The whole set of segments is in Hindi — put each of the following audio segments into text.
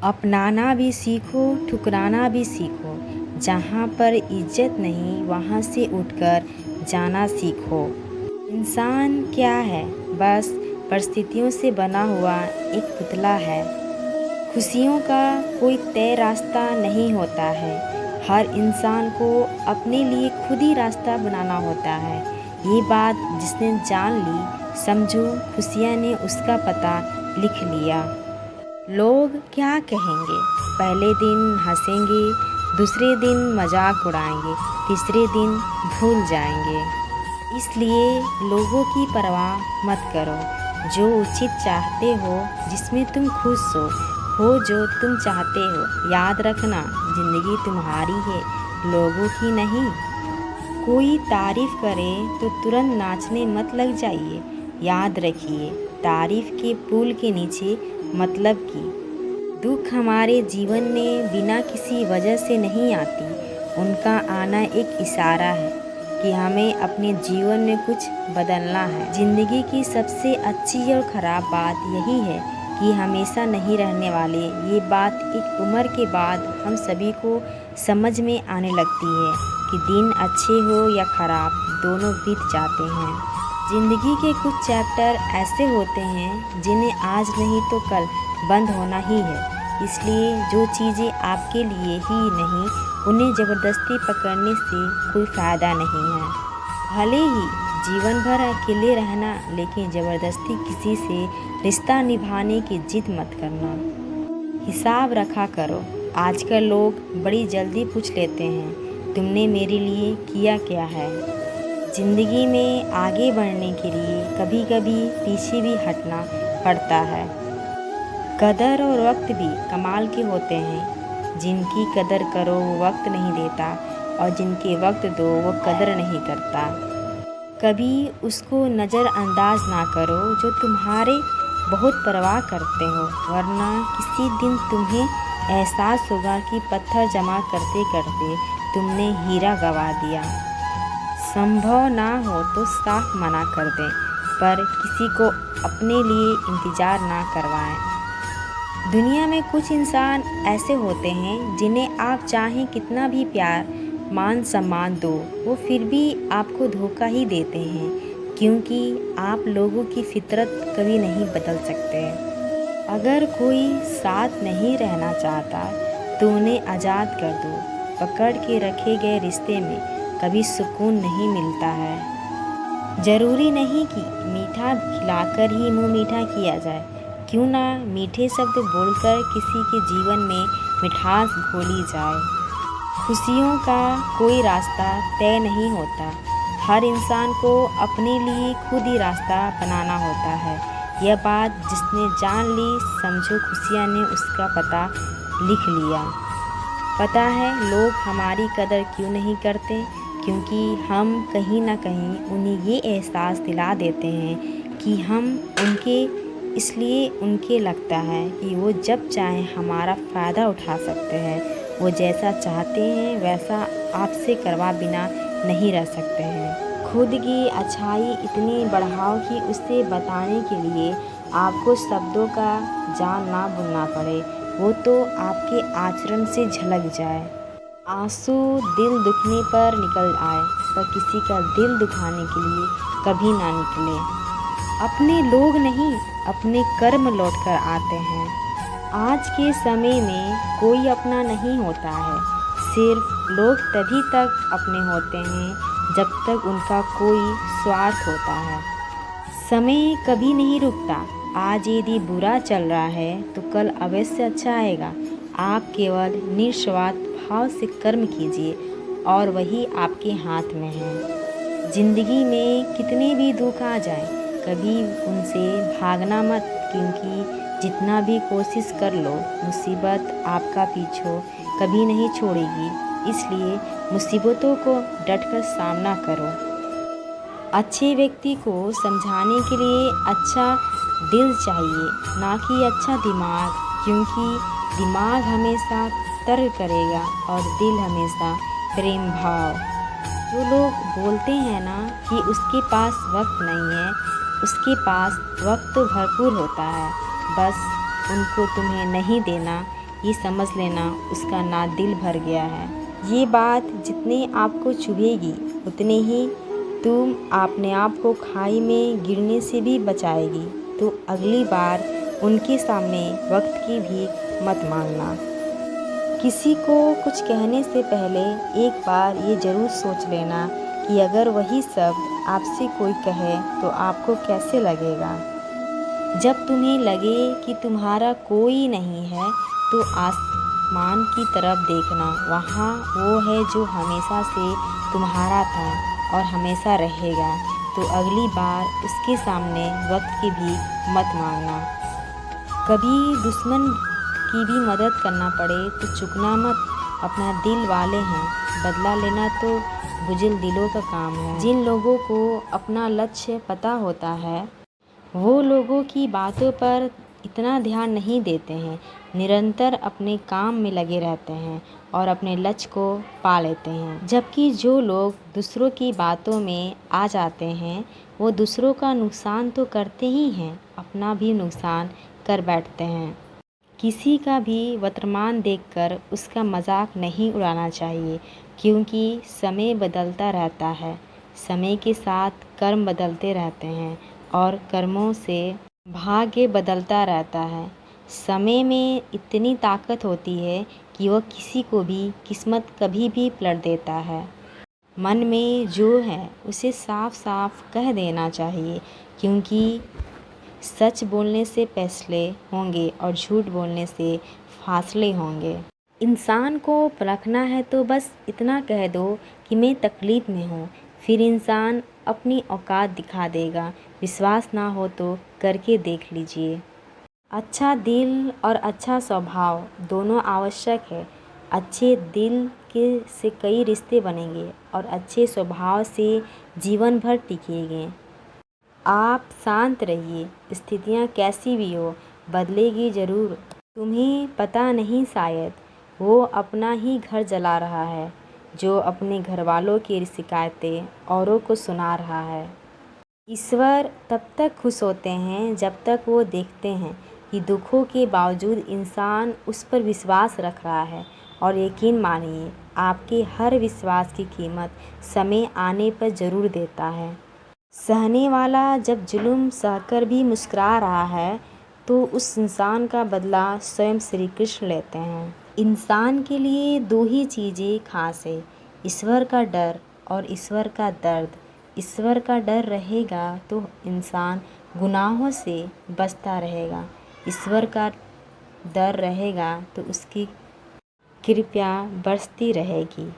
अपनाना भी सीखो, ठुकराना भी सीखो। जहाँ पर इज्जत नहीं वहाँ से उठकर जाना सीखो। इंसान क्या है? बस परिस्थितियों से बना हुआ एक पुतला है। खुशियों का कोई तय रास्ता नहीं होता है। हर इंसान को अपने लिए खुद ही रास्ता बनाना होता है। ये बात जिसने जान ली, समझो खुशियाँ ने उसका पता लिख लिया। लोग क्या कहेंगे? पहले दिन हंसेंगे, दूसरे दिन मजाक उड़ाएंगे, तीसरे दिन भूल जाएंगे। इसलिए लोगों की परवाह मत करो। जो उचित चाहते हो, जिसमें तुम खुश हो जो तुम चाहते हो। याद रखना, ज़िंदगी तुम्हारी है, लोगों की नहीं। कोई तारीफ करे तो तुरंत नाचने मत लग जाइए। याद रखिए, तारीफ के पुल के नीचे मतलब की। दुख हमारे जीवन में बिना किसी वजह से नहीं आती। उनका आना एक इशारा है कि हमें अपने जीवन में कुछ बदलना है। ज़िंदगी की सबसे अच्छी और ख़राब बात यही है कि हमेशा नहीं रहने वाले। ये बात एक उम्र के बाद हम सभी को समझ में आने लगती है कि दिन अच्छे हो या ख़राब, दोनों बीत जाते हैं। ज़िंदगी के कुछ चैप्टर ऐसे होते हैं जिन्हें आज नहीं तो कल बंद होना ही है। इसलिए जो चीज़ें आपके लिए ही नहीं, उन्हें ज़बरदस्ती पकड़ने से कोई फ़ायदा नहीं है। भले ही जीवन भर अकेले रहना, लेकिन ज़बरदस्ती किसी से रिश्ता निभाने की जिद मत करना। हिसाब रखा करो। आजकल लोग बड़ी जल्दी पूछ लेते हैं, तुमने मेरे लिए किया क्या है? ज़िंदगी में आगे बढ़ने के लिए कभी कभी पीछे भी हटना पड़ता है। कदर और वक्त भी कमाल के होते हैं। जिनकी कदर करो वो वक्त नहीं देता, और जिनके वक्त दो वो कदर नहीं करता। कभी उसको नज़रअंदाज ना करो जो तुम्हारे बहुत परवाह करते हो, वरना किसी दिन तुम्हें एहसास होगा कि पत्थर जमा करते करते तुमने हीरा गंवा दिया। संभव ना हो तो साफ मना कर दें, पर किसी को अपने लिए इंतज़ार ना करवाएं। दुनिया में कुछ इंसान ऐसे होते हैं जिन्हें आप चाहें कितना भी प्यार मान सम्मान दो, वो फिर भी आपको धोखा ही देते हैं, क्योंकि आप लोगों की फितरत कभी नहीं बदल सकते। अगर कोई साथ नहीं रहना चाहता तो उन्हें आज़ाद कर दो। पकड़ के रखे गए रिश्ते में कभी सुकून नहीं मिलता है। ज़रूरी नहीं कि मीठा खिलाकर ही मुँह मीठा किया जाए। क्यों ना मीठे शब्द बोलकर किसी के जीवन में मिठास घोली जाए। खुशियों का कोई रास्ता तय नहीं होता। हर इंसान को अपने लिए खुद ही रास्ता बनाना होता है। यह बात जिसने जान ली, समझो खुशियाँ ने उसका पता लिख लिया। पता है लोग हमारी कदर क्यों नहीं करते? क्योंकि हम कहीं ना कहीं उन्हें ये एहसास दिला देते हैं कि हम उनके, इसलिए उनके लगता है कि वो जब चाहें हमारा फ़ायदा उठा सकते हैं। वो जैसा चाहते हैं वैसा आपसे करवा बिना नहीं रह सकते हैं। खुद की अच्छाई इतनी बढ़ाओ कि उसे बताने के लिए आपको शब्दों का जाल ना बुनना पड़े, वो तो आपके आचरण से झलक जाए। आंसू दिल दुखने पर निकल आए, पर किसी का दिल दुखाने के लिए कभी ना निकले। अपने लोग नहीं, अपने कर्म लौट कर आते हैं। आज के समय में कोई अपना नहीं होता है। सिर्फ लोग तभी तक अपने होते हैं जब तक उनका कोई स्वार्थ होता है। समय कभी नहीं रुकता। आज यदि बुरा चल रहा है तो कल अवश्य अच्छा आएगा। आप केवल निस्वार्थ भाव से कर्म कीजिए और वही आपके हाथ में है। ज़िंदगी में कितने भी दुख आ जाए, कभी उनसे भागना मत, क्योंकि जितना भी कोशिश कर लो, मुसीबत आपका पीछा कभी नहीं छोड़ेगी। इसलिए मुसीबतों को डटकर सामना करो। अच्छे व्यक्ति को समझाने के लिए अच्छा दिल चाहिए, ना कि अच्छा दिमाग, क्योंकि दिमाग हमेशा तर्क करेगा और दिल हमेशा प्रेम भाव। जो लोग बोलते हैं ना कि उसके पास वक्त नहीं है, उसके पास वक्त तो भरपूर होता है, बस उनको तुम्हें नहीं देना ये समझ लेना उसका ना दिल भर गया है। ये बात जितने आपको चुभेगी उतने ही तुम अपने आप को खाई में गिरने से भी बचाएगी। तो अगली बार उनके सामने वक्त की भीख मत मांगना। किसी को कुछ कहने से पहले एक बार ये ज़रूर सोच लेना कि अगर वही शब्द आपसे कोई कहे तो आपको कैसे लगेगा। जब तुम्हें लगे कि तुम्हारा कोई नहीं है तो आसमान की तरफ देखना, वहाँ वो है जो हमेशा से तुम्हारा था और हमेशा रहेगा। तो अगली बार उसके सामने वक्त की भी मत मांगना। कभी दुश्मन की भी मदद करना पड़े तो चुकना मत। अपना दिल वाले हैं, बदला लेना तो बुजुर्ग दिलों का काम है। जिन लोगों को अपना लक्ष्य पता होता है वो लोगों की बातों पर इतना ध्यान नहीं देते हैं, निरंतर अपने काम में लगे रहते हैं और अपने लक्ष्य को पा लेते हैं। जबकि जो लोग दूसरों की बातों में आ जाते हैं वो दूसरों का नुकसान तो करते ही हैं, अपना भी नुकसान कर बैठते हैं। किसी का भी वर्तमान देखकर उसका मजाक नहीं उड़ाना चाहिए, क्योंकि समय बदलता रहता है। समय के साथ कर्म बदलते रहते हैं और कर्मों से भाग्य बदलता रहता है। समय में इतनी ताकत होती है कि वह किसी को भी किस्मत कभी भी पलट देता है। मन में जो है उसे साफ साफ कह देना चाहिए, क्योंकि सच बोलने से फैसले होंगे और झूठ बोलने से फासले होंगे। इंसान को परखना है तो बस इतना कह दो कि मैं तकलीफ़ में हूँ, फिर इंसान अपनी औकात दिखा देगा। विश्वास ना हो तो करके देख लीजिए। अच्छा दिल और अच्छा स्वभाव दोनों आवश्यक है। अच्छे दिल के से कई रिश्ते बनेंगे और अच्छे स्वभाव से जीवन भर टिकेंगे। आप शांत रहिए, स्थितियाँ कैसी भी हो बदलेगी ज़रूर। तुम्हें पता नहीं, शायद वो अपना ही घर जला रहा है जो अपने घर वालों की शिकायतें औरों को सुना रहा है। ईश्वर तब तक खुश होते हैं जब तक वो देखते हैं कि दुखों के बावजूद इंसान उस पर विश्वास रख रहा है। और यकीन मानिए, आपके हर विश्वास की कीमत समय आने पर ज़रूर देता है। सहने वाला जब जुल्म सहकर भी मुस्कुरा रहा है तो उस इंसान का बदला स्वयं श्री कृष्ण लेते हैं। इंसान के लिए दो ही चीज़ें खास है, ईश्वर का डर और ईश्वर का दर्द। ईश्वर का डर रहेगा तो इंसान गुनाहों से बचता रहेगा, ईश्वर का डर रहेगा तो उसकी कृपा बरसती रहेगी।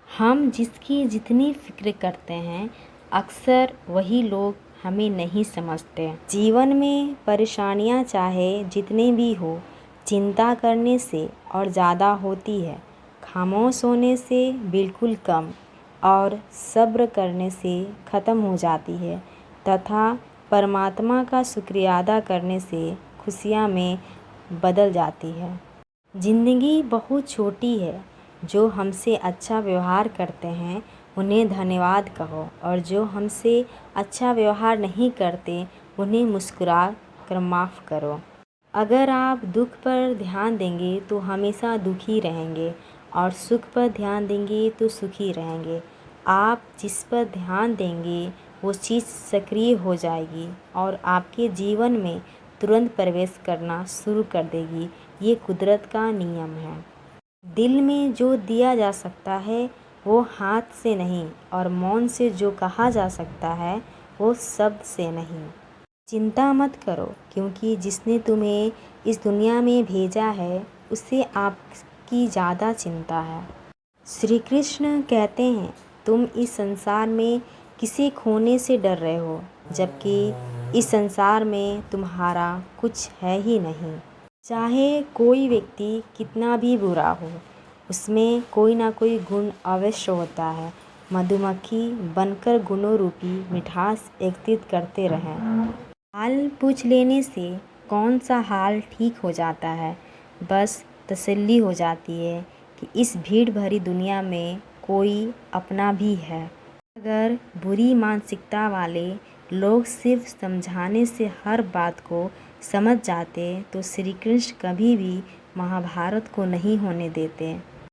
हम जिसकी जितनी फिक्र करते हैं अक्सर वही लोग हमें नहीं समझते। जीवन में परेशानियां चाहे जितने भी हो, चिंता करने से और ज़्यादा होती है, खामोश होने से बिल्कुल कम और सब्र करने से ख़त्म हो जाती है, तथा परमात्मा का शुक्रिया अदा करने से खुशियाँ में बदल जाती है। ज़िंदगी बहुत छोटी है, जो हमसे अच्छा व्यवहार करते हैं उन्हें धन्यवाद कहो, और जो हमसे अच्छा व्यवहार नहीं करते उन्हें मुस्कुरा कर माफ़ करो। अगर आप दुख पर ध्यान देंगे तो हमेशा दुखी रहेंगे और सुख पर ध्यान देंगे तो सुखी रहेंगे। आप जिस पर ध्यान देंगे वो चीज़ सक्रिय हो जाएगी और आपके जीवन में तुरंत प्रवेश करना शुरू कर देगी। ये कुदरत का नियम है। दिल में जो दिया जा सकता है वो हाथ से नहीं, और मौन से जो कहा जा सकता है वो शब्द से नहीं। चिंता मत करो, क्योंकि जिसने तुम्हें इस दुनिया में भेजा है उसे आपकी ज़्यादा चिंता है। श्री कृष्ण कहते हैं, तुम इस संसार में किसी खोने से डर रहे हो, जबकि इस संसार में तुम्हारा कुछ है ही नहीं। चाहे कोई व्यक्ति कितना भी बुरा हो, उसमें कोई ना कोई गुण अवश्य होता है। मधुमक्खी बनकर गुणों रूपी मिठास एकत्रित करते रहें। हाल पूछ लेने से कौन सा हाल ठीक हो जाता है, बस तसल्ली हो जाती है कि इस भीड़ भरी दुनिया में कोई अपना भी है। अगर बुरी मानसिकता वाले लोग सिर्फ समझाने से हर बात को समझ जाते तो श्री कृष्ण कभी भी महाभारत को नहीं होने देते।